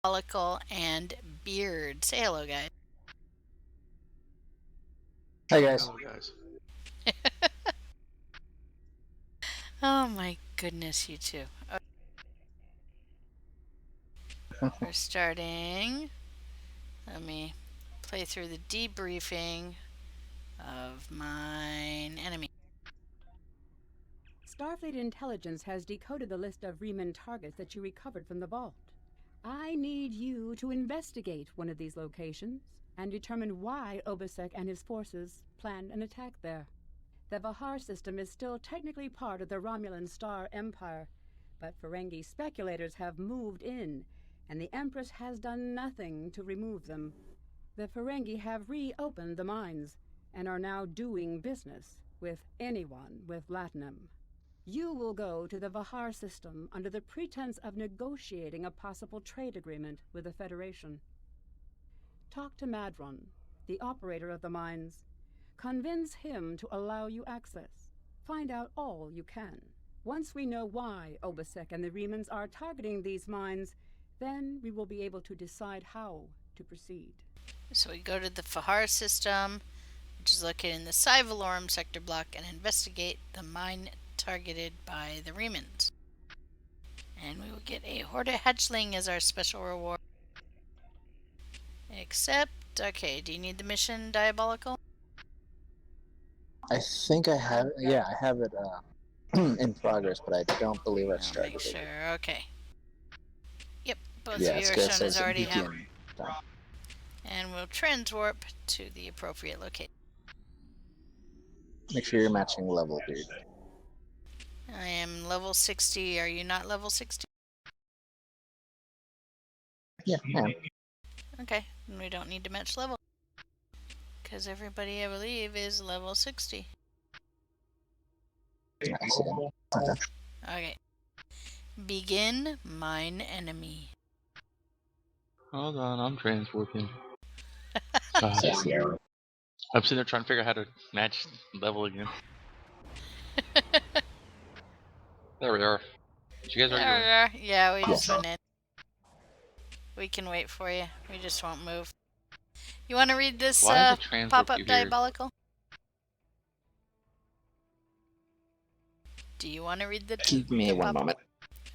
Diabolical, and Beard. Say hello, guys. Hey guys. Hello, guys. Oh my goodness, you two. We're starting. Let me play through the debriefing of mine enemy. Starfleet intelligence has decoded the list of Riemann targets that you recovered from the vault. I need you to investigate one of these locations and determine why Obasek and his forces planned an attack there. The Vahar system is still technically part of the Romulan Star Empire, but Ferengi speculators have moved in, and the Empress has done nothing to remove them. The Ferengi have reopened the mines and are now doing business with anyone with latinum. You will go to the Vahar system under the pretense of negotiating a possible trade agreement with the Federation. Talk to Madron, the operator of the mines. Convince him to allow you access. Find out all you can. Once we know why Obasek and the Riemans are targeting these mines, then we will be able to decide how to proceed. So we go to the Fahar system, which is located in the Psi Valorum sector block, and investigate the mine targeted by the Riemans. And we will get a Horde Hatchling as our special reward. Except, okay, do you need the mission, Diabolical? I think I have it. Yeah, I have it in progress, but I don't believe I've I'll started make it. sure. Okay. Yep, both Yeah, of you it's are good. It shown says as already have. begin. Done. And we'll transwarp to the appropriate location. Make sure you're matching level, dude. I am level 60. Are you not level 60? Yeah, man. Okay, then we don't need to match level. Because everybody, I believe, is level 60. I see it. Okay. Okay. Begin mine enemy. Hold on, I'm transwarping. Yes, yeah. I'm sitting there trying to figure out how to match level again. There we are. Did you guys already go in? There we are. Yeah, we just Yes. went in. We can wait for you. We just won't move. You want to read this Why is it transwarp pop-up you here? Diabolical? Do you want to read the Give me one moment.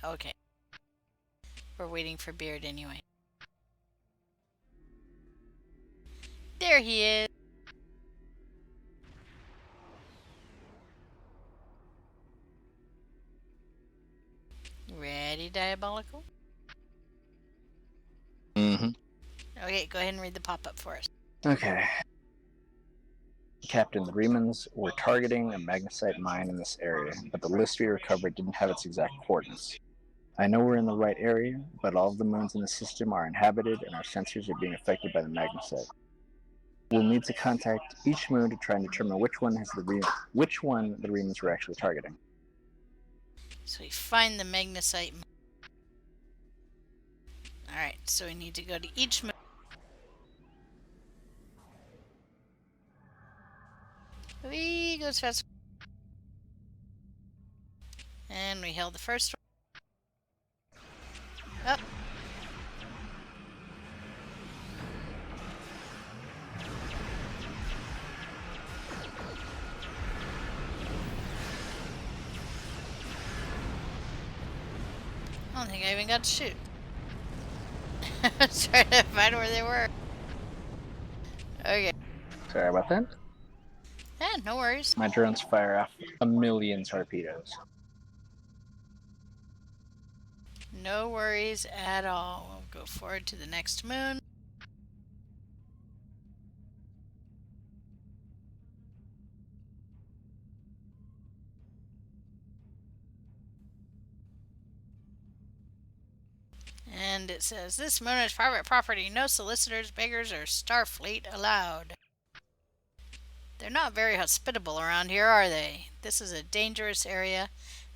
Okay. We're waiting for Beard anyway. There he is. Ready, Diabolical? Mm-hmm. Okay, go ahead and read the pop-up for us. Okay. Captain, the Riemans were targeting a magnesite mine in this area, but the list we recovered didn't have its exact coordinates. I know we're in the right area, but all of the moons in the system are inhabited and our sensors are being affected by the magnesite. We'll need to contact each moon to try and determine which one the Riemans were actually targeting. So we find the magnesite. Alright, so we need to go to each moon. We go as fast. And we held the first one. Up. I don't think I even got to shoot. Trying to find where they were. Okay. Sorry about that. Yeah, no worries. My drones fire off a million torpedoes. No worries at all. We'll go forward to the next moon. And it says, this moon is private property. No solicitors, beggars, or Starfleet allowed. They're not very hospitable around here, are they? This is a dangerous area,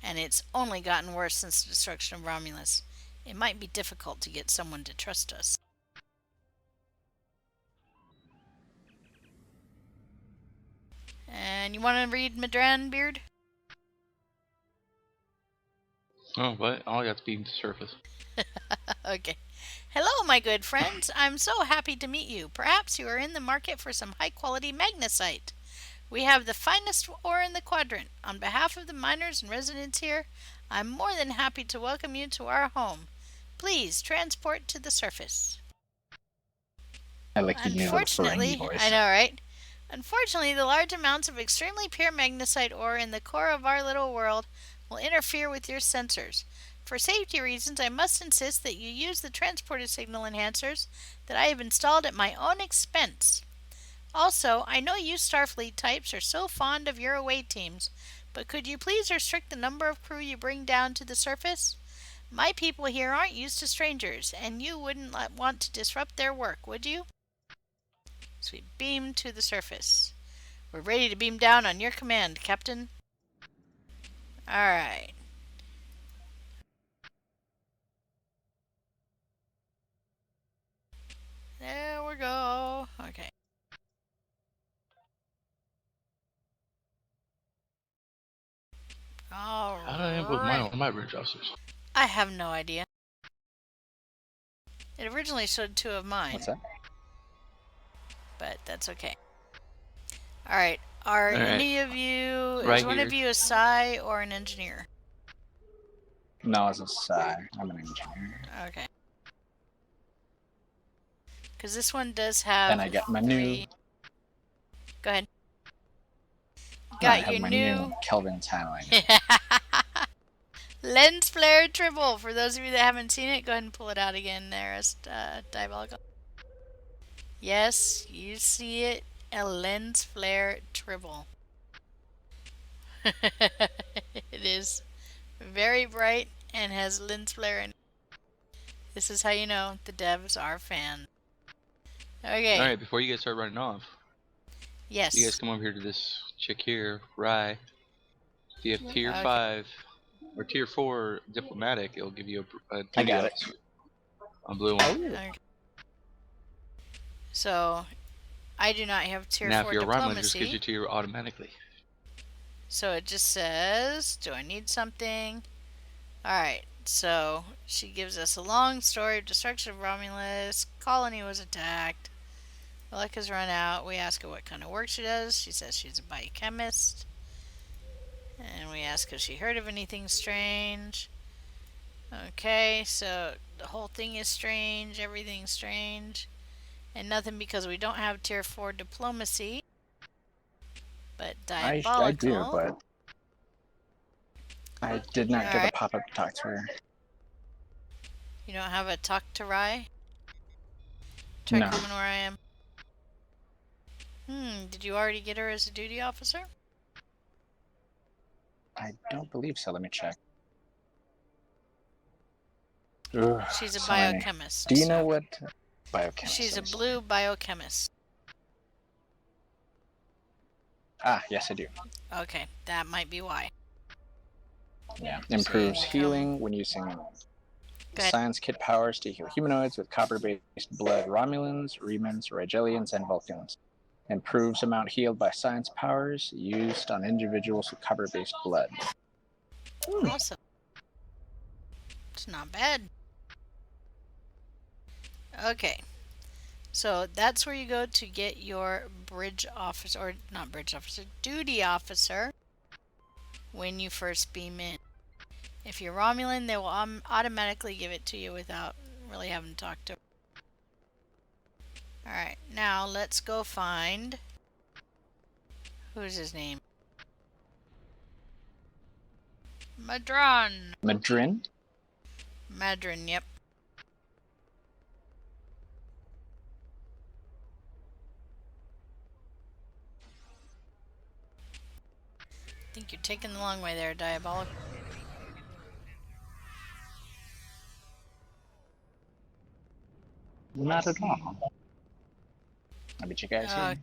and it's only gotten worse since the destruction of Romulus. It might be difficult to get someone to trust us. And you want to read Madran, Beard? Oh, what? All I got to be the surface. Okay. Hello, my good friends. I'm so happy to meet you. Perhaps you are in the market for some high-quality magnesite. We have the finest ore in the quadrant. On behalf of the miners and residents here, I'm more than happy to welcome you to our home. Please transport to the surface. I like your new little Ferengi Unfortunately, I voice. know, right? Unfortunately, the large amounts of extremely pure magnesite ore in the core of our little world will interfere with your sensors. For safety reasons, I must insist that you use the transporter signal enhancers that I have installed at my own expense. Also, I know you Starfleet types are so fond of your away teams, but could you please restrict the number of crew you bring down to the surface? My people here aren't used to strangers, and you wouldn't want to disrupt their work, would you? So we beam to the surface. We're ready to beam down on your command, Captain. Alright. There we go. Okay. How do I input mine Alright. on my bridge officers? I have no idea. It originally showed 2 of mine, What's that? but that's okay. Alright. Are Alright. any of you... Right is one of here. you a Psi or an engineer? No, it's a Psi. I'm an engineer. Okay. Because this one does have... And I got my new... Go ahead. I Got have your my new... new Kelvin channeling. Lens flare tribble. For those of you that haven't seen it, go ahead and pull it out again there as Diabolical. Yes, you see it. A lens flare tribble. It is very bright and has lens flare in it. This is how you know the devs are fans. Okay. Alright, before you guys start running off, Yes. you guys come over here to this chick here, Rye. If you have tier Okay. 5 or tier 4 diplomatic, it'll give you a I got it. on blue one. Okay. So, I do not have tier Now 4 if you're a Romulan, it just diplomacy. gives you tier automatically. So it just says, do I need something? Alright, so she gives us a long story of destruction of Romulus. Colony was attacked. Luck has run out. We ask her what kind of work she does. She says she's a biochemist. And we ask if she heard of anything strange. Okay, so the whole thing is strange. Everything's strange. And nothing because we don't have tier 4 diplomacy. But diabolical. I do, but I did not get a Alright. pop-up to talk to her. You don't have a talk to Rye? Try No. coming where I am. Did you already get her as a duty officer? I don't believe so. Let me check. Ugh, She's a so many. biochemist. Do you know so- what biochemist She's a is? blue biochemist. Ah, yes, I do. Okay, that might be why. Yeah. Improves So, healing when using Go ahead. science kit powers to heal humanoids with copper-based blood Romulans, Remans, Rigelians, and Vulcans. Improves amount healed by science powers used on individuals with copper-based blood. Awesome. It's not bad. Okay. So that's where you go to get your bridge officer, or not bridge officer, duty officer when you first beam in. If you're Romulan, they will automatically give it to you without really having to talk to. Alright, now let's go find... Who's his name? Madron. Madrin? Madron, yep. I think you're taking the long way there, Diabolical. Not at all. I'll bet you guys here.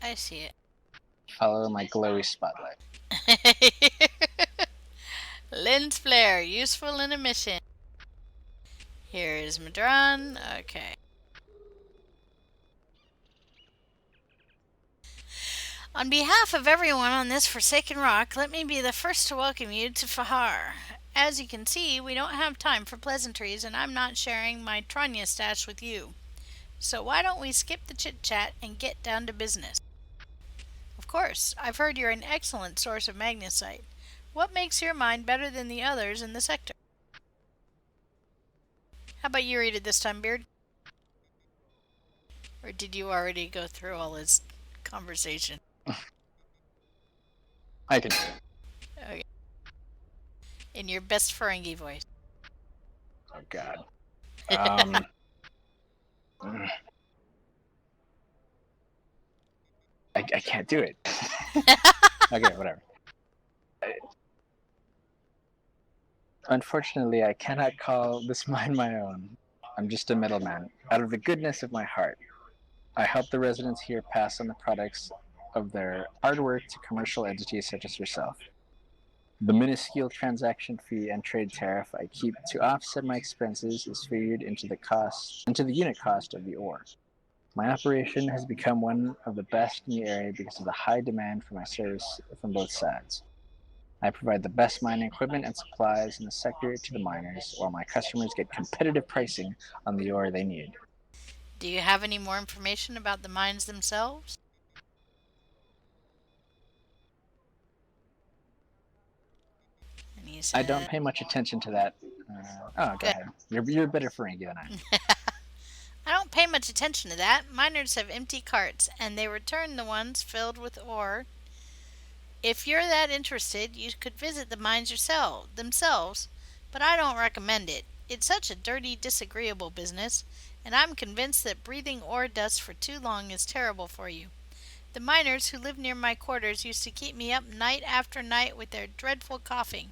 I see it. Follow my glowy spotlight. Lens flare, useful in a mission. Here is Madron. Okay. On behalf of everyone on this forsaken rock, let me be the first to welcome you to Fahar. As you can see, we don't have time for pleasantries, and I'm not sharing my Tranya stash with you. So why don't we skip the chit-chat and get down to business? Of course, I've heard you're an excellent source of magnesite. What makes your mine better than the others in the sector? How about you read it this time, Beard? Or did you already go through all his conversation? I can do it. Okay. In your best Ferengi voice. Oh, God. Mm, I can't do it. Okay, whatever. Unfortunately, I cannot call this mine my own. I'm just a middleman. Out of the goodness of my heart, I help the residents here pass on the products of their hard work to commercial entities such as yourself. The minuscule transaction fee and trade tariff I keep to offset my expenses is figured into the unit cost of the ore. My operation has become one of the best in the area because of the high demand for my service from both sides. I provide the best mining equipment and supplies in the sector to the miners, while my customers get competitive pricing on the ore they need. Do you have any more information about the mines themselves? And he said, I don't pay much attention to that. Go Good. ahead. You're better Ferengi than I am. I don't pay much attention to that. Miners have empty carts, and they return the ones filled with ore. If you're that interested, you could visit the mines themselves, but I don't recommend it. It's such a dirty, disagreeable business, and I'm convinced that breathing ore dust for too long is terrible for you. The miners who live near my quarters used to keep me up night after night with their dreadful coughing.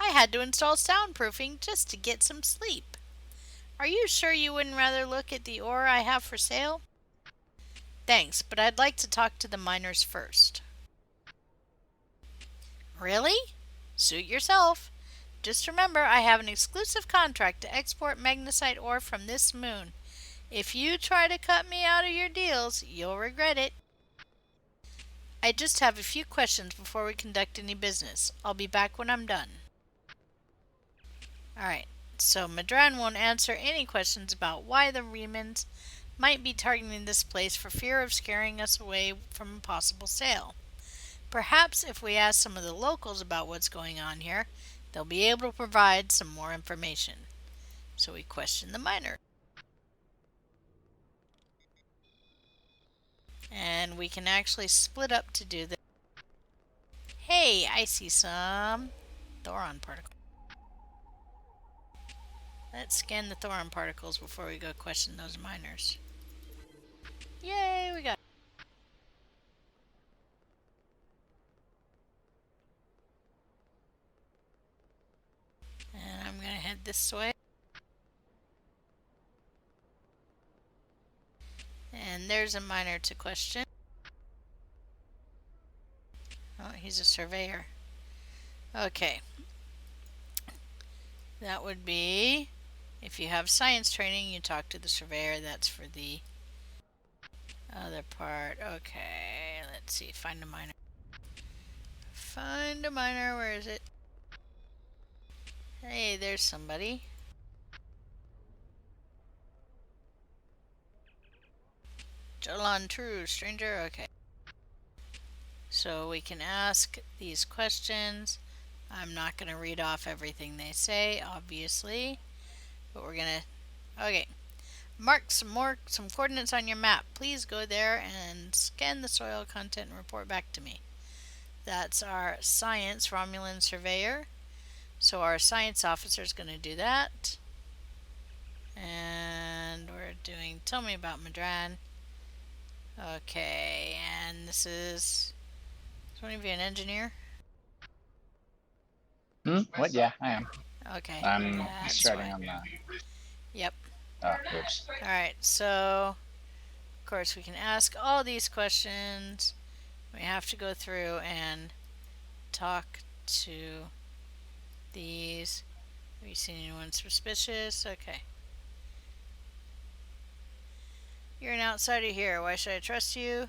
I had to install soundproofing just to get some sleep. Are you sure you wouldn't rather look at the ore I have for sale? Thanks, but I'd like to talk to the miners first. Really? Suit yourself. Just remember, I have an exclusive contract to export magnesite ore from this moon. If you try to cut me out of your deals, you'll regret it. I just have a few questions before we conduct any business. I'll be back when I'm done. Alright, so Madran won't answer any questions about why the Remans might be targeting this place for fear of scaring us away from a possible sale. Perhaps if we ask some of the locals about what's going on here, they'll be able to provide some more information. So we question the miner. And we can actually split up to do this. Hey, I see some thoron particles. Let's scan the thoron particles before we go question those miners. Yay, we got it. And I'm going to head this way. And there's a miner to question. Oh, he's a surveyor. Okay. That would be, if you have science training, you talk to the surveyor. That's for the other part. Okay, let's see. Find a miner. Find a miner. Where is it? Hey, there's somebody. Jolan True, stranger. Okay. So we can ask these questions. I'm not going to read off everything they say, obviously. But we're going to... Okay. Mark some coordinates on your map. Please go there and scan the soil content and report back to me. That's our science Romulan surveyor. So our science officer is going to do that. And we're doing tell me about Madran. Okay, and this is one of you an engineer? What? Yeah, I am. Okay. I'm that's starting why. on the... Yep. Oops. Alright, so of course we can ask all these questions. We have to go through and talk to these. Have you seen anyone suspicious? Okay. You're an outsider here. Why should I trust you?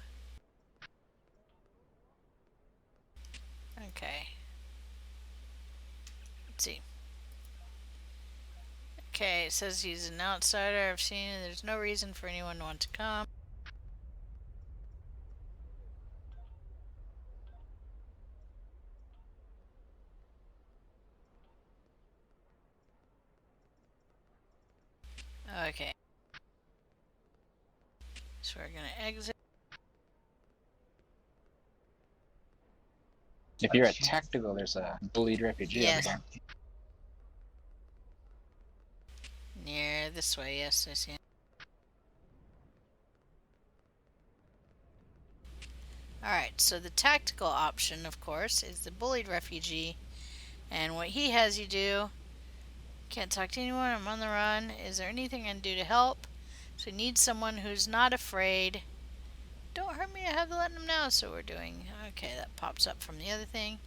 Okay. Let's see. Okay, it says he's an outsider. I've seen it. There's no reason for anyone to want to come. Okay. So we're gonna exit. If you're at tactical, there's a bullied refugee Yes. over Near this way, yes, I see it. Alright, so the tactical option, of course, is the bullied refugee. And what he has you do, can't talk to anyone, I'm on the run. Is there anything I can do to help? So we need someone who's not afraid. Don't hurt me, I have to let him know. So we're doing, okay, that pops up from the other thing.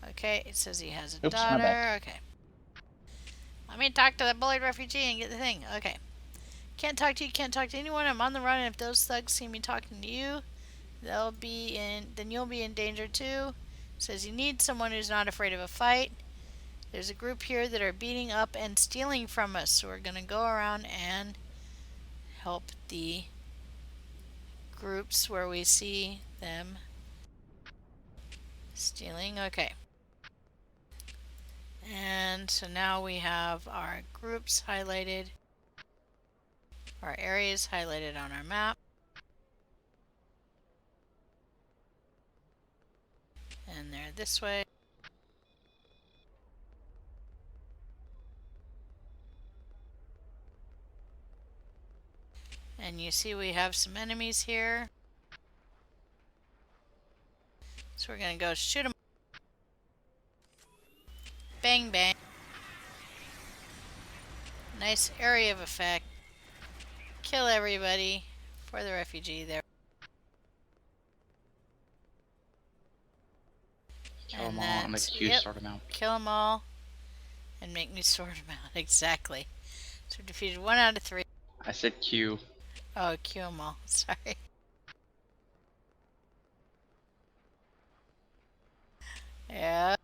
Okay, it says he has a Oops, my daughter. bad. Okay. Let me talk to the bullied refugee and get the thing. Okay. Can't talk to you, can't talk to anyone. I'm on the run, and if those thugs see me talking to you, then you'll be in danger too. Says you need someone who's not afraid of a fight. There's a group here that are beating up and stealing from us, so we're gonna go around and help the groups where we see them stealing. Okay. And so now we have our groups highlighted, our areas highlighted on our map. And they're this way. And you see we have some enemies here. So we're gonna go shoot them. Bang bang. Nice area of effect. Kill everybody for the refugee there. Kill them all and make Q sort them out. Kill them all and make me sort them out. Exactly. So we defeated 1 out of 3. I said Q. Oh, kill them all. Sorry. Yeah.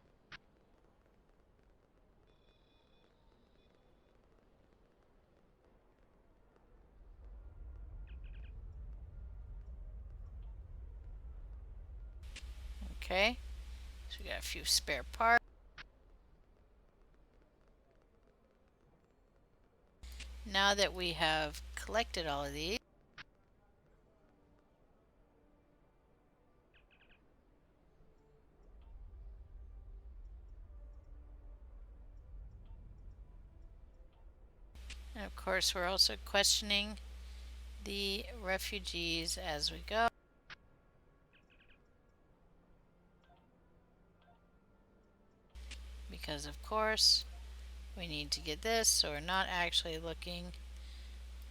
Okay. So we got a few spare parts. Now that we have collected all of these, and of course we're also questioning the refugees as we go. Because of course we need to get this, so we're not actually looking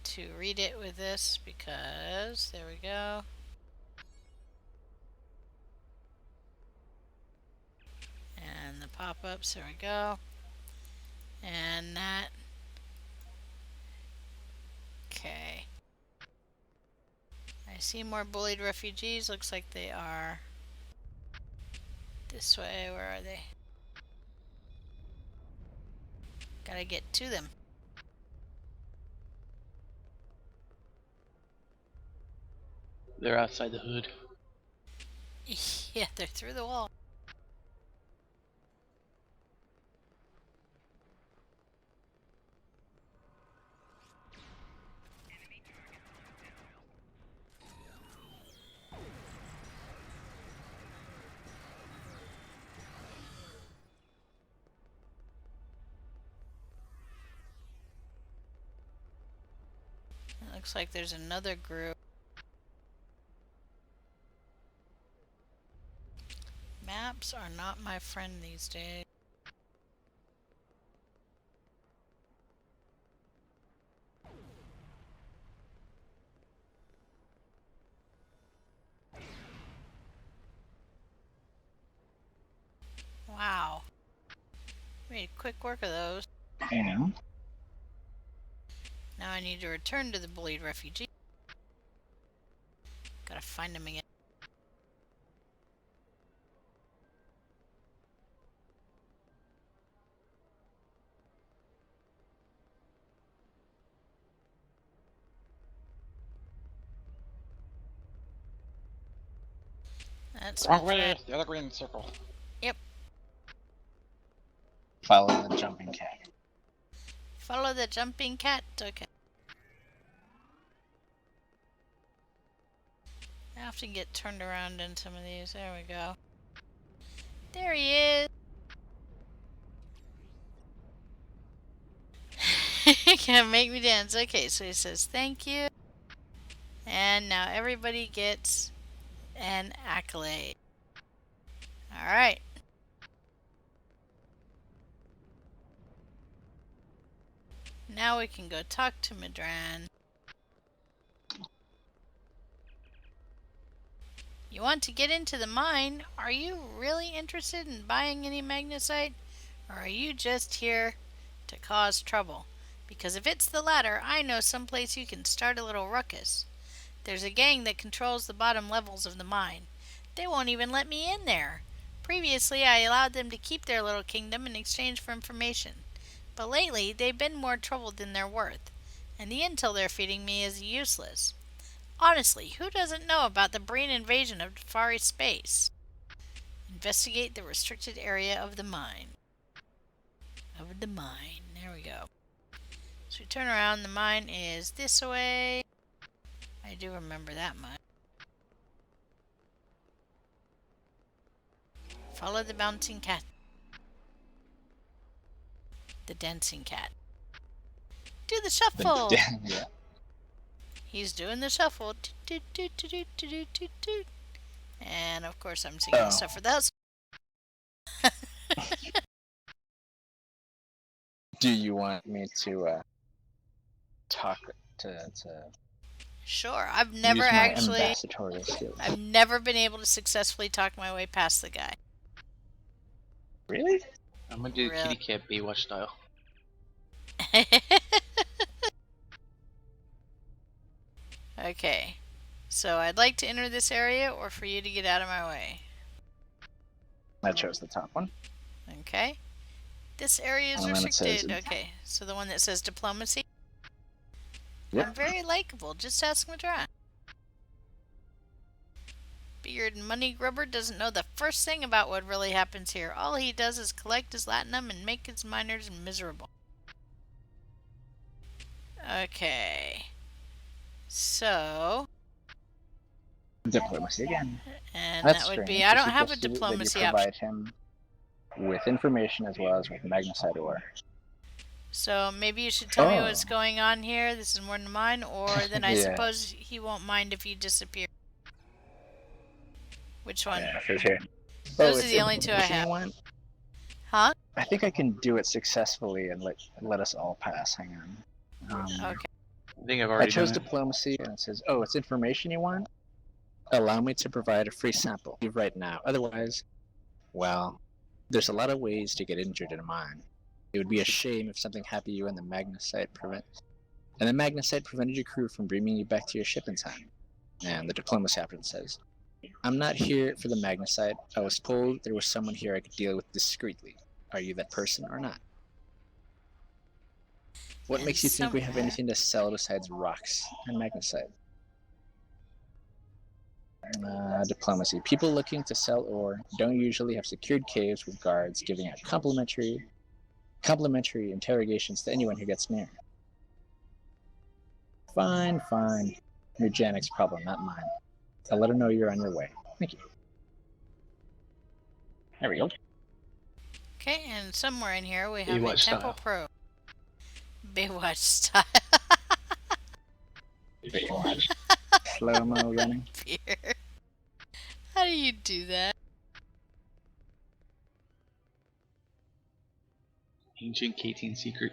to read it with this because there we go. And the pop-ups, there we go. And that. Okay. I see more bullied refugees. Looks like they are this way. Where are they? Gotta get to them. They're outside the hood. Yeah, they're through the wall. It looks like there's another group. Maps are not my friend these days. Wow. Made quick work of those. You know? Now I need to return to the bullied refugee. Gotta find him again. That's Wrong my way. friend. The other green circle. Yep. Follow the jumping cat. Follow the jumping cat. Okay. I have to get turned around in some of these. There we go. There he is. Can't make me dance. Okay, so he says thank you. And now everybody gets an accolade. Alright. Now we can go talk to Madran. You want to get into the mine? Are you really interested in buying any magnesite? Or are you just here to cause trouble? Because if it's the latter, I know someplace you can start a little ruckus. There's a gang that controls the bottom levels of the mine. They won't even let me in there. Previously, I allowed them to keep their little kingdom in exchange for information. But lately, they've been more trouble than they're worth. And the intel they're feeding me is useless. Honestly, who doesn't know about the Breen invasion of Far East space? Investigate the restricted area of the mine. There we go. So we turn around. The mine is this way. I do remember that much. Follow the bouncing cat. The dancing cat. Do the shuffle. Yeah. He's doing the shuffle. Toot, toot, toot, toot, toot, toot, toot, toot. And of course I'm singing the stuff for those. Do you want me to talk to Sure, I've use never my actually... ambassadorial skills? I've never been able to successfully talk my way past the guy. Really? I'm gonna do Really? kitty cat Baywatch style. Okay, so I'd like to enter this area or for you to get out of my way. I chose the top one. Okay. This area is And then it says- restricted. Okay, so the one that says diplomacy. Yep. I'm very likable. Just ask Madran. Beard Money Grubber doesn't know the first thing about what really happens here. All he does is collect his latinum and make his miners miserable. Okay. So... Diplomacy again. And That's that would be... strange. I It's don't have a suggested that you diplomacy option. provide him with information as well as with magnesite ore. So maybe you should tell me Oh. what's going on here. This is more than mine. Or then I Yeah. suppose he won't mind if you disappear. Which one? Yeah, for sure. Those are it's the only two I information have. you want? Huh? I think I can do it successfully and let us all pass. Hang on. Okay. I think I've I already chose done it. diplomacy, and it says, "Oh, it's information you want? Allow me to provide a free sample right now. Otherwise, well, there's a lot of ways to get injured in a mine. It would be a shame if something happened to you and the magnesite prevented your crew from bringing you back to your ship in time." And the diplomacy option says, "I'm not here for the magnesite. I was told there was someone here I could deal with discreetly. Are you that person or not? What And makes you think we have somewhere- anything to sell besides rocks and magnesite?" Diplomacy. People looking to sell ore don't usually have secured caves with guards giving out complimentary interrogations to anyone who gets near. Fine. Your Janek's problem, not mine. I'll let her know you're on your way. Thank you. There we go. Okay, and somewhere in here we have a Baywatch Temple style. Pro. Baywatch style. Slow-mo running. Beer. How do you do that? Ancient K-Teen secret.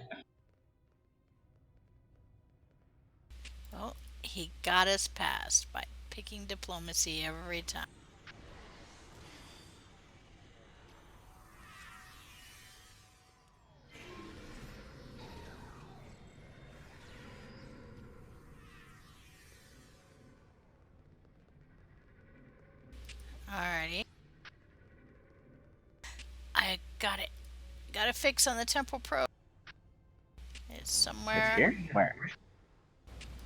Well, he got us past by picking diplomacy every time. Alrighty. I got it. Got a fix on the Temple Pro. It's somewhere. Here? Where?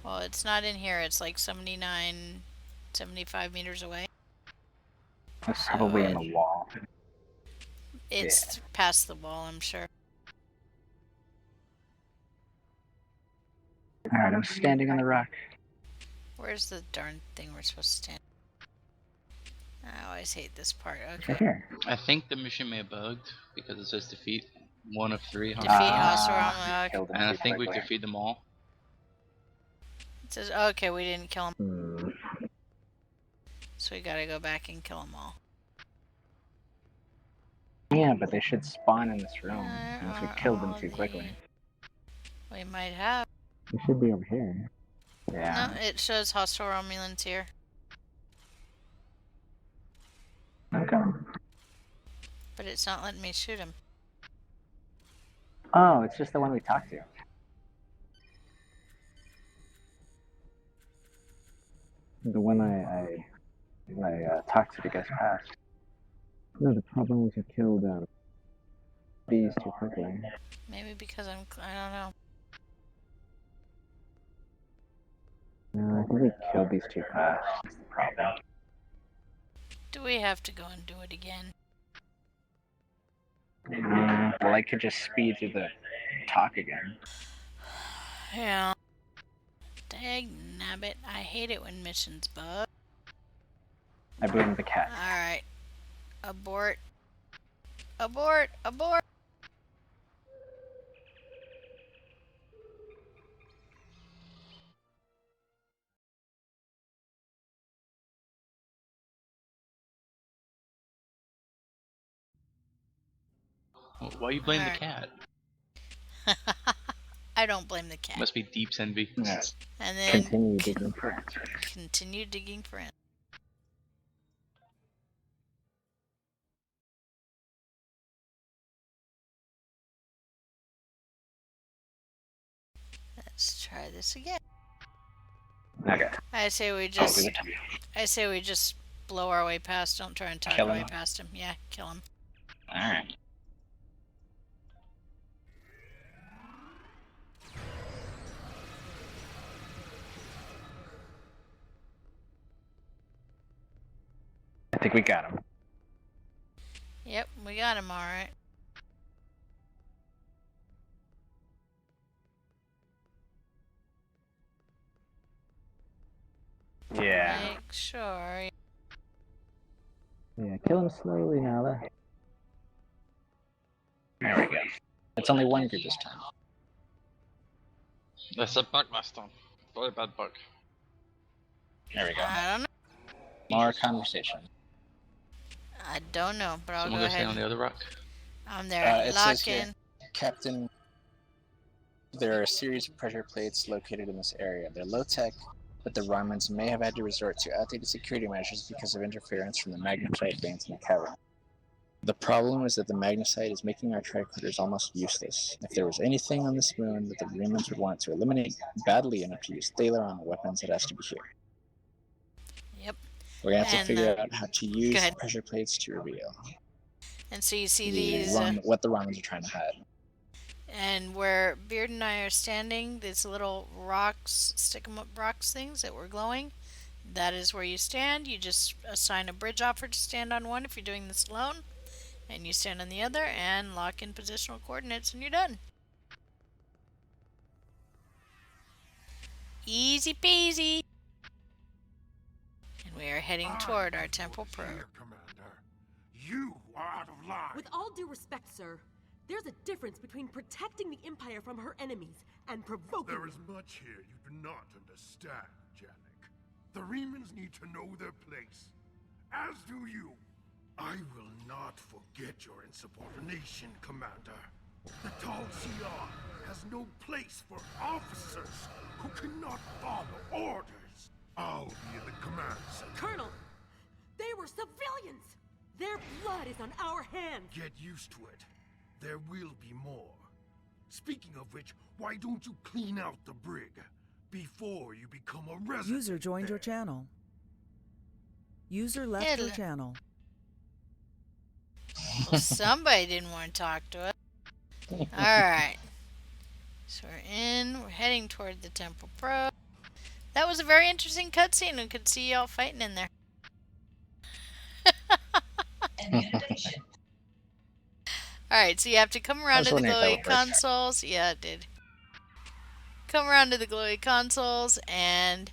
Well, it's not in here. It's like 75 meters away. It's So, probably in the wall. It's past the wall, I'm sure. Alright, I'm standing on the rock. Where's the darn thing we're supposed to stand? I always hate this part. Right Okay. here. I think the mission may have bugged because it says defeat 1 of 3. Defeat hostile hostile enemies. armor. Killed him And I too think we quickly. defeat them all. It says, okay, we didn't kill him. Hmm. So we gotta go back and kill them all. Yeah, but they should spawn in this room. Unless we killed them all too quickly. We might have. They should be over here. Yeah. No, it shows hostile Romulans here. Okay. But it's not letting me shoot him. Oh, it's just the one we talked to. The one I talked to guys past. No, the problem was I killed bees too quickly. Maybe because I don't know. No, I think we killed these too fast. That's the problem. Do we have to go and do it again? The light could just speed through the talk again. Yeah. Dag nabbit. I hate it when missions bug. I blame the cat. Alright. Abort. Abort. Abort. Why you blame Alright. the cat? I don't blame the cat. Must be Deep's envy. Yeah. And then Continue digging for answers. continue digging for it. Let's try this again. Okay. I say we Oh, just do the time. I say we just blow our way past. Don't try and talk Kill our way him. past him. Yeah, kill him. Alright. I think we got him. Yep, we got him all right. Yeah. Make sure. Yeah, kill him slowly, Nala. There we go. It's only one group this time. That's a bug last time. Very bad bug. There we go. I don't know. More conversation. I don't know, but I'll Someone go go stand on ahead. the other rock. I'm there. It Lock says here, in. Captain, there are a series of pressure plates located in this area. They're low-tech, but the Romans may have had to resort to outdated security measures because of interference from the magnesite veins in the cavern. The problem is that the magnesite is making our tricorders almost useless. If there was anything on this moon that the Romans would want to eliminate badly enough to use Thaler on weapons, it has to be here. Yep. We're gonna have to And, figure out how to use ahead. pressure plates to reveal And so you see these, what the Romans are trying to hide. and where Beard and I are standing, these little rocks, stick 'em up rocks things that were glowing. That is where you stand. You just assign a bridge offer to stand on one if you're doing this alone. And you stand on the other and lock in positional coordinates and you're done. Easy peasy. And we are heading toward our temple probe. Commander, you are out of line. With all due respect, sir, there's a difference between protecting the Empire from her enemies and provoking There is them. much here you do not understand, Janek. The Remans need to know their place, as do you. I will not forget your insubordination, Commander. The Tal Shiar has no place for officers who cannot follow orders. I'll be in the command center. Colonel, they were civilians! Their blood is on our hands! Get used to it. There will be more. Speaking of which, why don't you clean out the brig before you become a resident? User joined your there? channel. User left your channel. Well, somebody didn't want to talk to us. Alright. So we're heading toward the temple probe. That was a very interesting cutscene. We could see y'all fighting in there. Alright, so you have to come around was to the wondering if that glowy would work. consoles. Yeah, it did. Come around to the glowy consoles and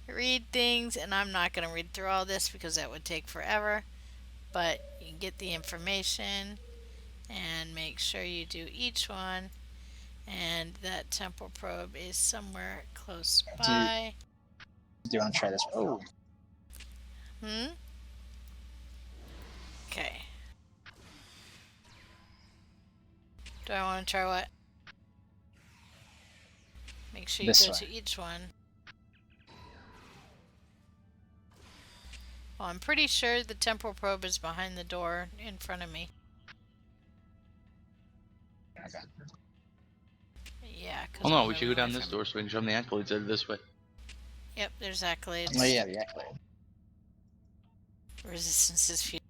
read things, and I'm not going to read through all this because that would take forever, but you can get the information and make sure you do each one, and that temporal probe is somewhere close by. Do you want to try this? Oh, Okay. Do I want to try what? Make sure you This go way. to each one. Well, I'm pretty sure the temporal probe is behind the door in front of me. okay. Yeah, because Oh no, we should go down this door so we can show them the accolades that are this way. Yep, there's accolades. Oh yeah, the accolade. Resistance is few.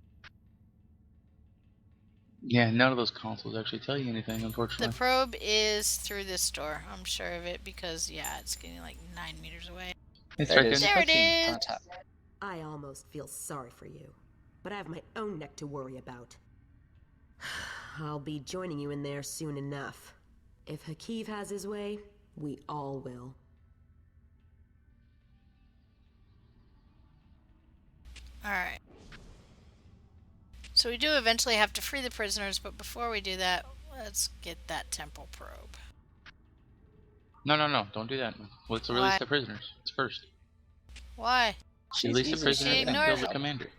Yeah, none of those consoles actually tell you anything, The unfortunately. probe is through this door. I'm sure of it because, yeah, it's getting like 9 meters away. It's There right it there in is. the There it cutscene. is. On top. I almost feel sorry for you, but I have my own neck to worry about. I'll be joining you in there soon enough. If Hakeev has his way, we all will. Alright. So we do eventually have to free the prisoners, but before we do that, let's get that temporal probe. No, don't do that. Let's Why? release the prisoners. It's first. Why? Release the easy. prisoners She and kill ignored the it. commander.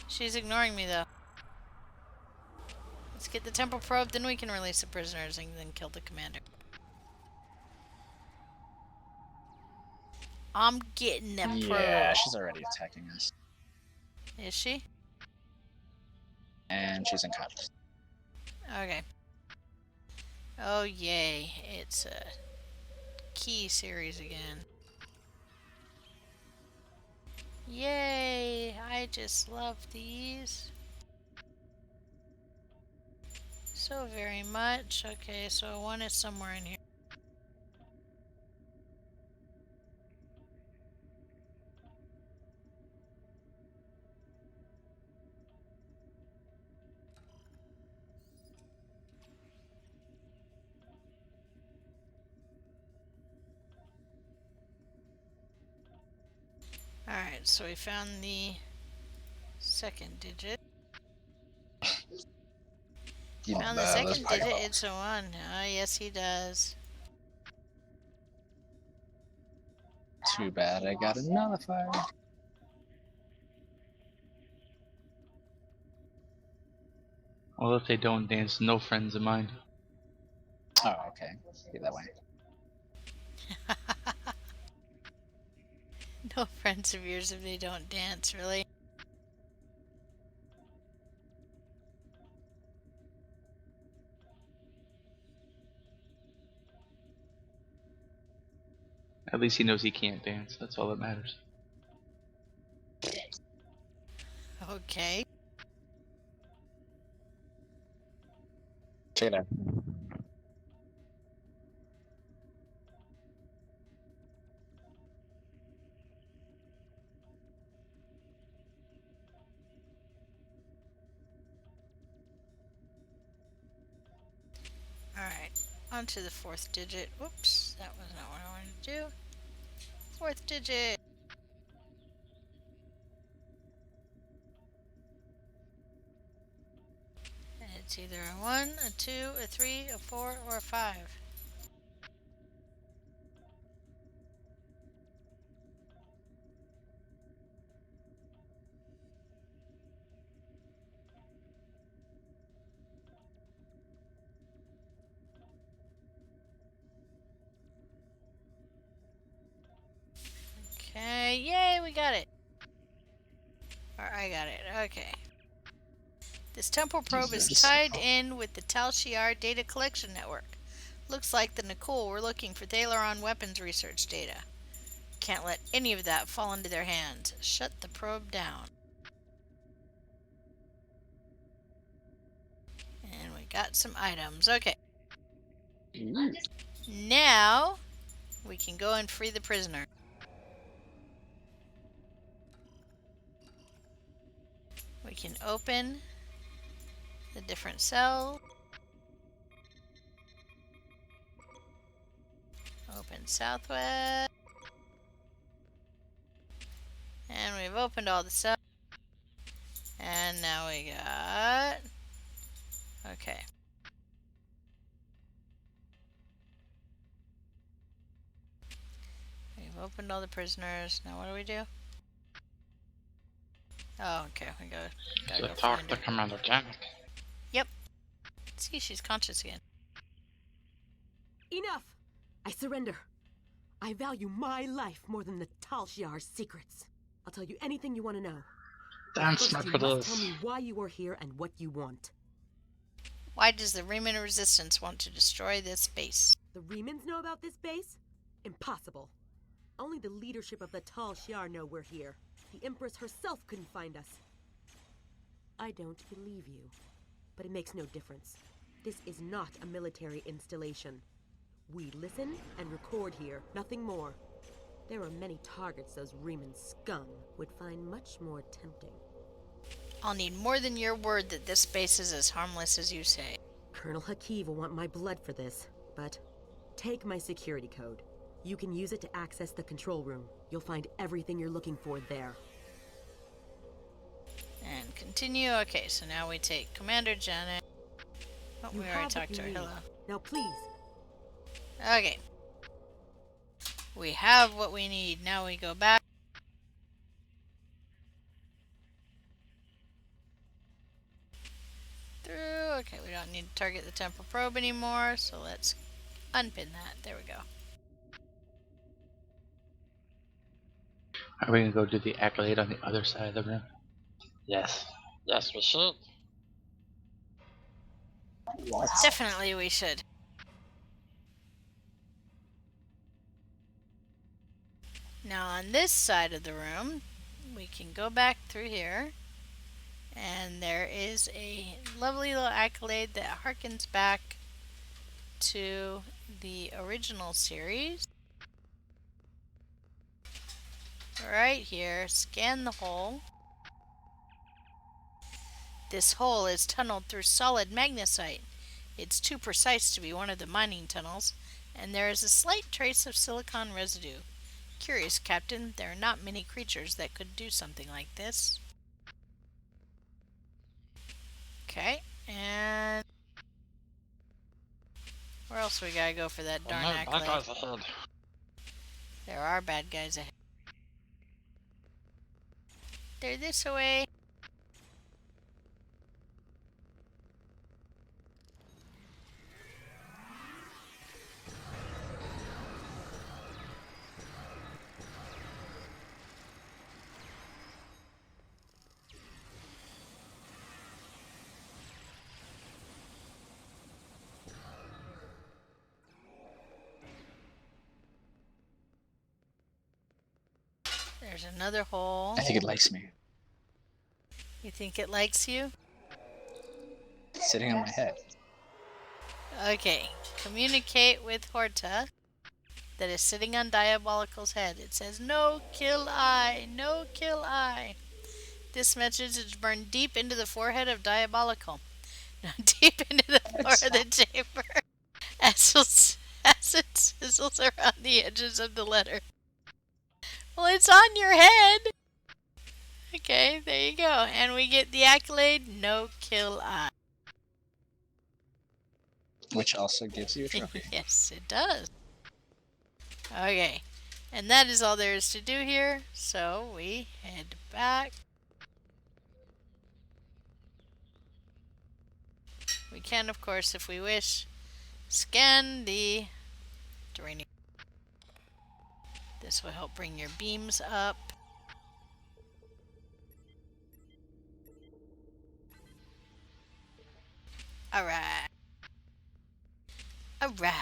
She's ignoring me, though. Let's get the temporal probe, then we can release the prisoners and then kill the commander. I'm getting that probe. Yeah, she's already attacking us. Is she? And she's in cuffs. Okay. Oh, yay. It's a key series again. Yay! I just love these. So very much. Okay, so one is somewhere in here. Alright, so we found the second digit. You Found the second digit, it's a 1. Oh, yes, he does. Too bad I got a nullifier. Well, if they don't dance, no friends of mine. Oh, okay. Be that way. No friends of yours if they don't dance, really. At least he knows he can't dance. That's all that matters. Okay. Check it out. Alright, on to the 4th digit. Whoops, that was not what I wanted to do. 4th digit! And it's either a 1, a 2, a 3, a 4, or a 5. Okay, yay, we got it. Or I got it, okay. This temporal probe is tied in with the Tal Shiar data collection network. Looks like the Nicole were looking for Thaleron weapons research data. Can't let any of that fall into their hands. Shut the probe down. And we got some items. Okay. Now we can go and free the prisoner. can open the different cells. Open southwest. And we've opened all the cells. And now we got... Okay. We've opened all the prisoners. Now what do we do? Oh, okay. We gotta So go talk find to her. Commander Janek. Yep. See, she's conscious again. Enough! I surrender. I value my life more than the Tal Shiar's secrets. I'll tell you anything you want to know. Damn First, smart you for must this. tell me why you are here and what you want. Why does the Riemann Resistance want to destroy this base? The Remans know about this base? Impossible. Only the leadership of the Tal Shiar know we're here. The Empress herself couldn't find us. I don't believe you. But it makes no difference. This is not a military installation. We listen and record here, nothing more. There are many targets those Riemann scum would find much more tempting. I'll need more than your word that this base is as harmless as you say. Colonel Hakiv will want my blood for this, but take my security code. You can use it to access the control room. You'll find everything you're looking for there. And continue. Okay, so now we take Commander Janet. Oh, You we have already what talked to you her. need. Hello. Now please, Okay. We have what we need. Now we go back. Through. Okay, we don't need to target the temporal probe anymore, so let's unpin that. There we go. Are we gonna go do the accolade on the other side of the room? Yes. Yes, we should. What? Definitely we should. Now on this side of the room, we can go back through here, and there is a lovely little accolade that harkens back to the original series. Right here, scan the hole. This hole is tunneled through solid magnesite. It's too precise to be one of the mining tunnels, and there is a slight trace of silicon residue. Curious, Captain, there are not many creatures that could do something like this. Okay, and where else we gotta go for that darn accolade? There are bad guys ahead. They're this way. There's another hole. I think it likes me. You think it likes you? It's sitting on my head. Okay, communicate with Horta that is sitting on Diabolical's head. It says, "No kill I, no kill I." This message is burned deep into the forehead of Diabolical. Deep into the floor of the chamber. As it sizzles around the edges of the letter. Well, it's on your head. Okay, there you go. And we get the accolade, "No kill I." Which also gives you a trophy. Yes, it does. Okay, and that is all there is to do here, so we head back. We can, of course, if we wish, scan the draining. This will help bring your beams up. Alright. Alright.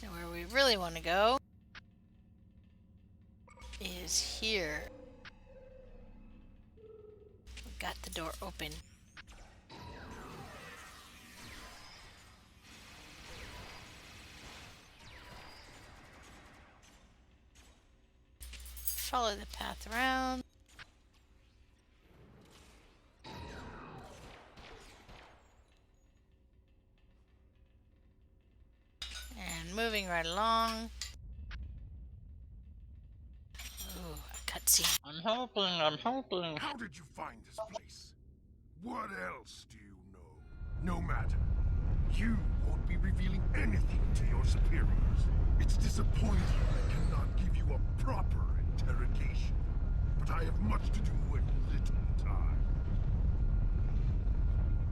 Now where we really want to go is here. We've got the door open. follow the path around. And moving right along. Ooh, a cutscene. I'm helping. How did you find this place? What else do you know? No matter. You won't be revealing anything to your superiors. It's disappointing I cannot give you a proper interrogation. But I have much to do and little time.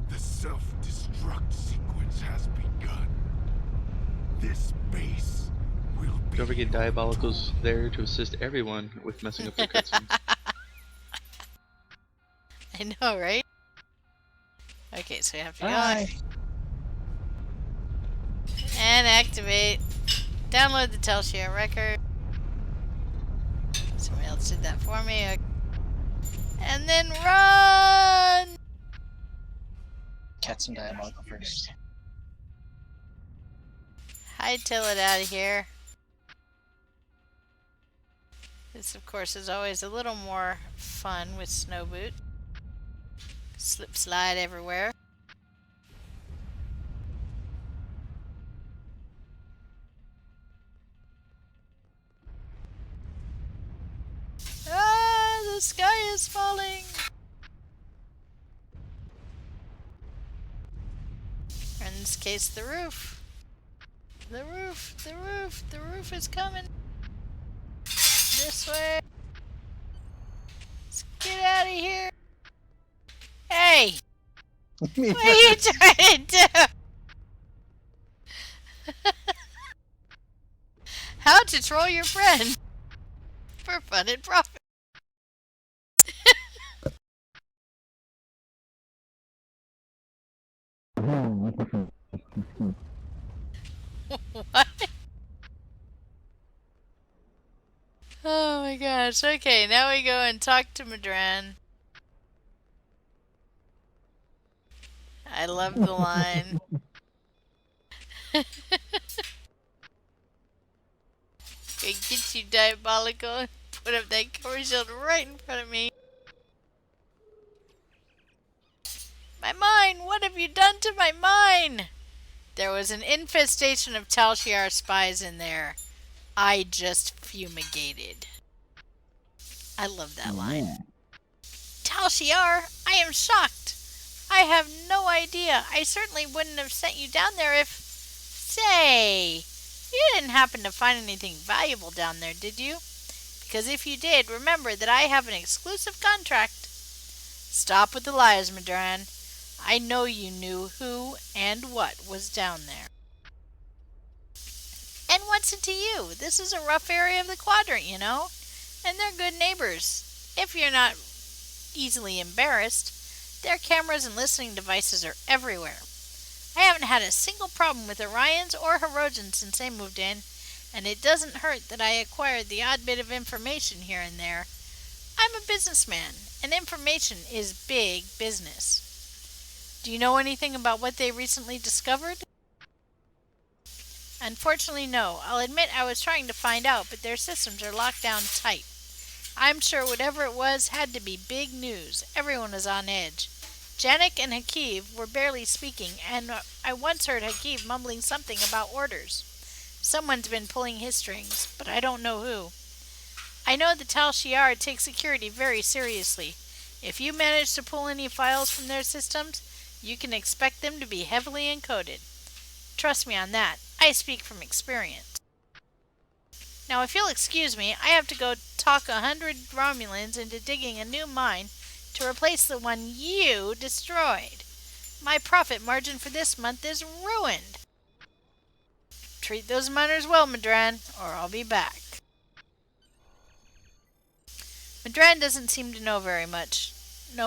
The self-destruct sequence has begun. This base will be... Don't forget Diabolical's there to assist everyone with messing up their cutscenes. I know, right? Okay, so we have to go Bye. and activate. Download the Telshare record. Somebody else did that for me. Okay. And then run! Catch some diabolical first. Hightail it out of here. This, of course, is always a little more fun with Snow Boot. Slip slide everywhere. Ah, the sky is falling! Or in this case, the roof. The roof, the roof, the roof is coming. This way. Let's get out of here. Hey! What are you trying to do? How to troll your friend for fun and profit. What? Oh my gosh. Okay, now we go and talk to Madran. I love the line. Okay, get you, Diabolical. Put up that core shield right in front of me. My mine! What have you done to my mine? There was an infestation of Tal Shiar spies in there. I just fumigated. I love that line. Tal Shiar, I am shocked. I have no idea. I certainly wouldn't have sent you down there if... Say, you didn't happen to find anything valuable down there, did you? Because if you did, remember that I have an exclusive contract. Stop with the lies, Madran. I know you knew who and what was down there. And what's it to you? This is a rough area of the quadrant, you know? And they're good neighbors. If you're not easily embarrassed, their cameras and listening devices are everywhere. I haven't had a single problem with Orions or Herodians since they moved in, and it doesn't hurt that I acquired the odd bit of information here and there. I'm a businessman, and information is big business. Do you know anything about what they recently discovered? Unfortunately, no. I'll admit I was trying to find out, but their systems are locked down tight. I'm sure whatever it was had to be big news. Everyone was on edge. Janek and Hakiv were barely speaking, and I once heard Hakiv mumbling something about orders. Someone's been pulling his strings, but I don't know who. I know that Tal Shiar takes security very seriously. If you manage to pull any files from their systems, you can expect them to be heavily encoded. Trust me on that. I speak from experience. Now, if you'll excuse me, I have to go talk 100 Romulans into digging a new mine to replace the one you destroyed. My profit margin for this month is ruined. Treat those miners well, Madran, or I'll be back. Madran doesn't seem to know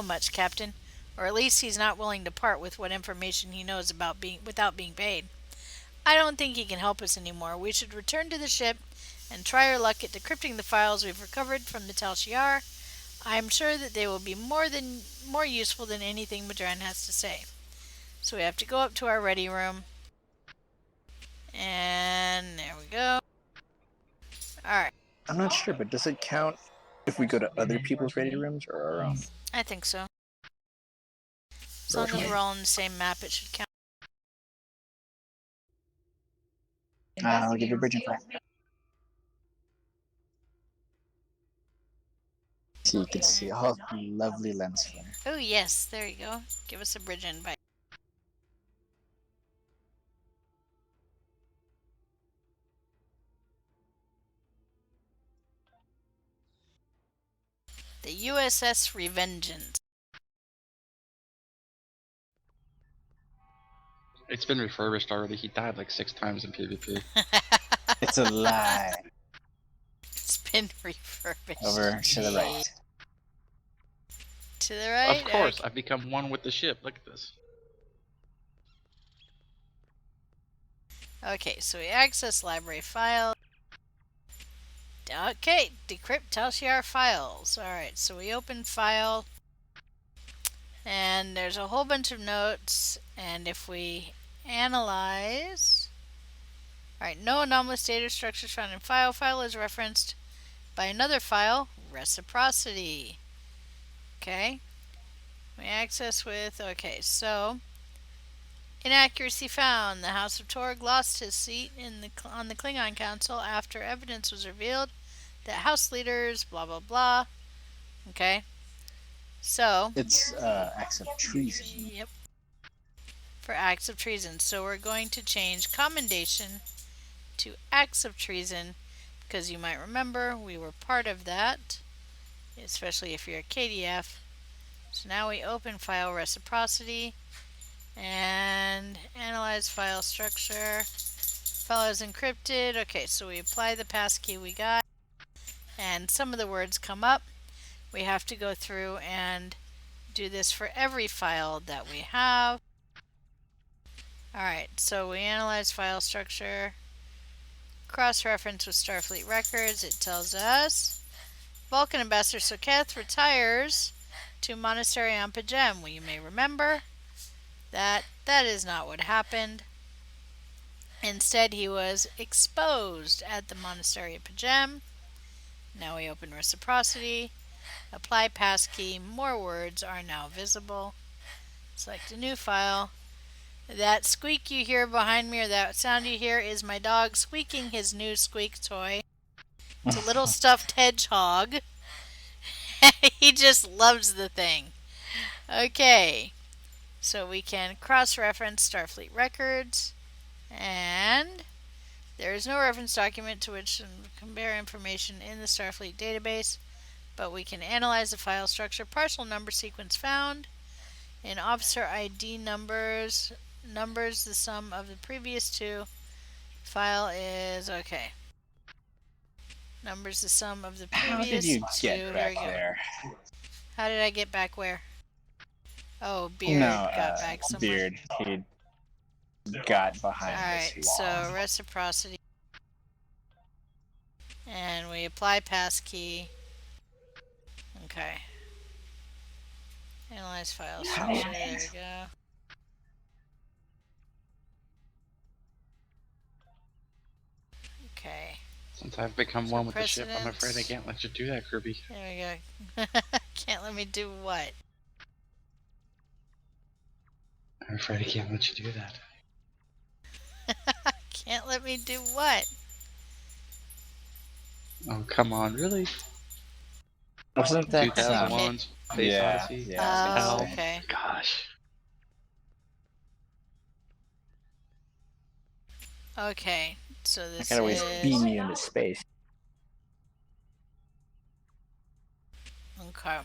much, Captain. Or at least he's not willing to part with what information he knows about without being paid. I don't think he can help us anymore. We should return to the ship and try our luck at decrypting the files we've recovered from the Tal Shiar. I'm sure that they will be more useful than anything Madran has to say. So we have to go up to our ready room. And there we go. Alright. I'm not sure, but does it count If we go to other people's ready rooms or our own? I think so. As long as we're all on the same map, it should count. I'll give you a bridging flare. So you can see all the lovely lens flare. Oh, yes, there you go. Give us a bridge invite. The USS Revengeance. It's been refurbished already. He died like 6 times in PvP. It's a lie. It's been refurbished. Over to the right. To the right? Of course, I've become one with the ship. Look at this. Okay, so we access library file. Okay, decrypt Telshar files. Alright, so we open file. And there's a whole bunch of notes. And if we analyze... Alright, no anomalous data structures found in file. File is referenced by another file, reciprocity. Okay. We access with... Okay, so... Inaccuracy found. The House of Torg lost his seat on the Klingon Council after evidence was revealed that House leaders, blah, blah, blah. Okay. So. It's acts of treason. Yep. For acts of treason. So we're going to change commendation to acts of treason because you might remember we were part of that, especially if you're a KDF. So now we open file reciprocity and analyze file structure. File is encrypted. Okay, so we apply the passkey we got and some of the words come up. We have to go through and do this for every file that we have. Alright, so we analyze file structure. Cross-reference with Starfleet records. It tells us Vulcan Ambassador Soketh retires to Monastery on Pajem. Well, you may remember that is not what happened. Instead, he was exposed at the Monastery of Pajem. Now we open reciprocity. Apply passkey. More words are now visible. Select a new file. That squeak you hear behind me, or that sound you hear, is my dog squeaking his new squeak toy. It's a little stuffed hedgehog. He just loves the thing. Okay. So we can cross-reference Starfleet records. And there is no reference document to which to compare information in the Starfleet database. But we can analyze the file structure. Partial number sequence found. In officer ID numbers, the sum of the previous two. File is okay. Numbers the sum of the previous How did you two. get back there? How did I get back where? Oh, Beard got back somewhere. Beard. He got behind Alright, this wall. so reciprocity. And we apply passkey. Okay. Analyze file structure. There we go. Okay. Since I've become So one with the ship, I'm afraid I precedence. can't let you do that, Kirby. There we go. Can't let me do what? I'm afraid I can't let you do that. Can't let me do what? Oh, come on, really? Wasn't that 2001 Space yeah, Odyssey? yeah. Oh, Hell. okay. Gosh. Okay. So I this can always beam is... you into space. Okay.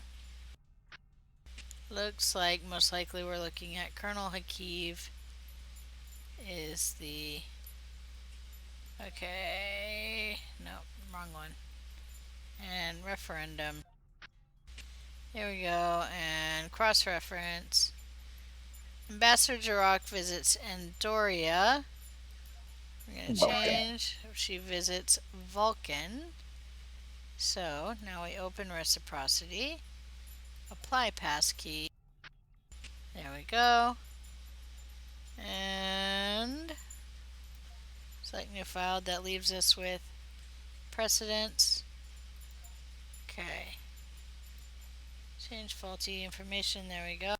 Looks like most likely we're looking at Colonel Hakeev is the... Okay. No, wrong one. And referendum. Here we go. And cross-reference. Ambassador Jirok visits Andoria. We're going to change. She visits Vulcan. So now we open reciprocity. Apply passkey. There we go. And select new file. That leaves us with precedence. Okay. Change faulty information. There we go.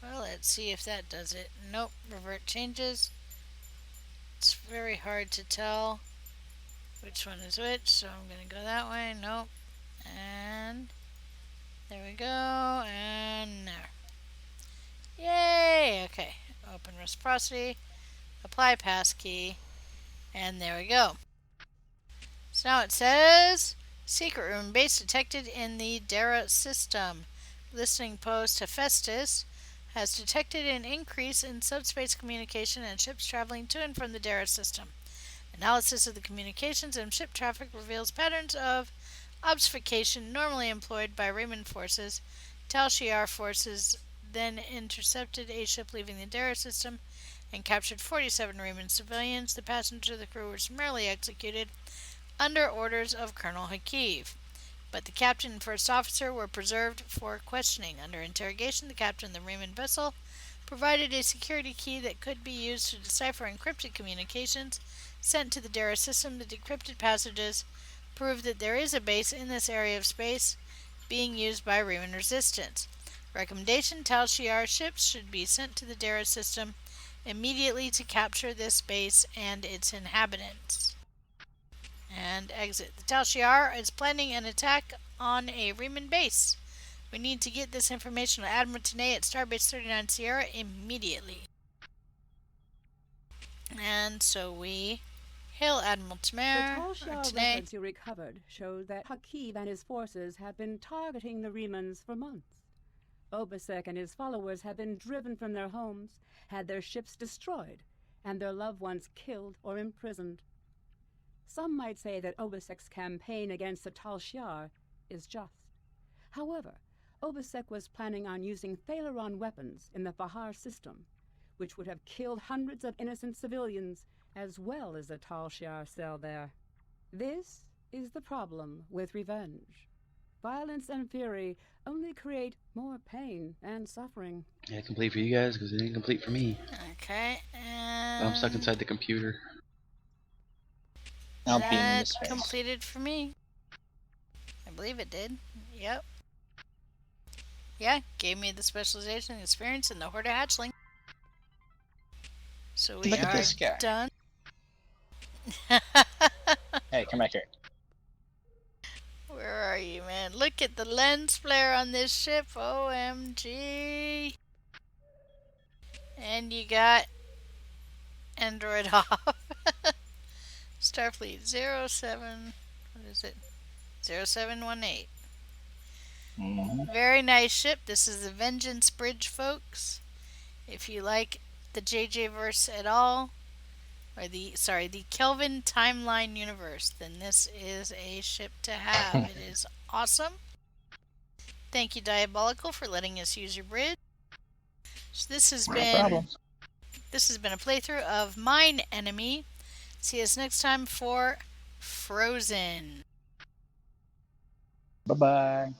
Well, let's see if that does it. Nope. Revert changes. It's very hard to tell which one is which, so I'm going to go that way. Nope. And there we go. And there. Yay! Okay. Open reciprocity. Apply passkey. And there we go. So now it says secret room base detected in the Dara system. Listening post Hephaestus has detected an increase in subspace communication and ships traveling to and from the Dara system. Analysis of the communications and ship traffic reveals patterns of obfuscation normally employed by Raymond forces. Tal Shiar forces then intercepted a ship leaving the Dara system and captured 47 Raymond civilians. The passengers of the crew were summarily executed under orders of Colonel Hakiv, but the captain and first officer were preserved for questioning. Under interrogation, the captain of the Raymond vessel provided a security key that could be used to decipher encrypted communications sent to the Dara system. The decrypted passages prove that there is a base in this area of space being used by Raymond resistance. Recommendation: Tal Shiar ships should be sent to the Dara system immediately to capture this base and its inhabitants. And exit. The Tal Shiar is planning an attack on a Riemann base. We need to get this information to Admiral Tanay at Starbase 39 Sierra immediately. And so we hail Admiral The Tamer. Tal Shiar records you recovered show that Hakiv and his forces have been targeting the Riemanns for months. Obasek and his followers have been driven from their homes, had their ships destroyed, and their loved ones killed or imprisoned. Some might say that Obasek's campaign against the Tal Shiar is just. However, Obasek was planning on using Thaleron weapons in the Fahar system, which would have killed hundreds of innocent civilians as well as the Tal Shiar cell there. This is the problem with revenge. Violence and fury only create more pain and suffering. Yeah, complete for you guys because it ain't complete for me. Okay, and I'm stuck inside the computer. I'll beam that into space. completed for me. I believe it did. Yep. Yeah, gave me the specialization and experience in the Horde hatchling. So we Look at are this guy. done. Hey, come back here. Where are you, man? Look at the lens flare on this ship. OMG. And you got Android off. Starfleet 07. What is it? 0718. Very nice ship. This is the Vengeance Bridge, folks. If you like the JJ verse at all, or the Kelvin Timeline universe, then this is a ship to have. It is awesome. Thank you, Diabolical, for letting us use your bridge. So this has been a playthrough of Mine Enemy. See us next time for Frozen. Bye-bye.